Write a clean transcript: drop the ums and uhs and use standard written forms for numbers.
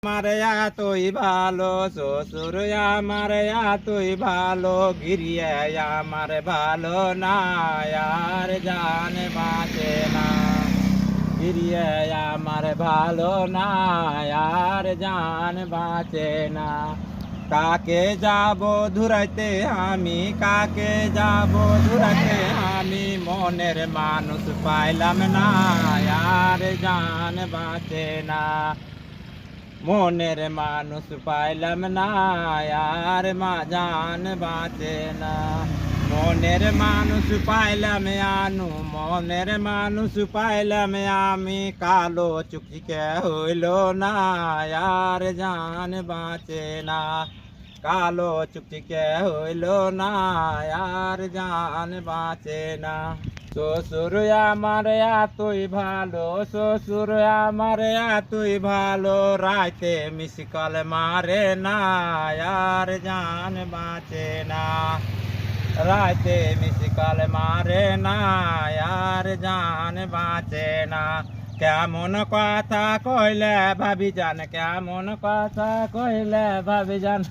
আমারে এতই ভালো শ্বশুর আমারে এতই ভালো গিরিয়ে আমার ভালো না আর জান বাঁচে না গিরিয়ে আমার ভালো না আর জান বাঁচে না কাকে যাব ধুরাইতে আমি কাকে যাব ধুরাইতে আমি মনের মানুষ পাইলাম না আর জান বাঁচে না মনের মানুষ পাইলাম না আর মা জান বাঁচে না মনের মানুষ পাইলাম আনু মনের মানুষ পাইলাম আমি কালো চুকিকে হইল না আর জান বাঁচে না কালো চুকিকে হইল না আর জান বাঁচে না শ্বশুর আমার এতই ভালো শ্বশুর আমার এতই ভালো রাইতে মিসকল মারে না আর জান বাঁচে না রাইতে মিসকল মারে না আর জান বাঁচে না কেমন কথা কইলে ভাবি জান কেমন কথা কইলে ভাবি জান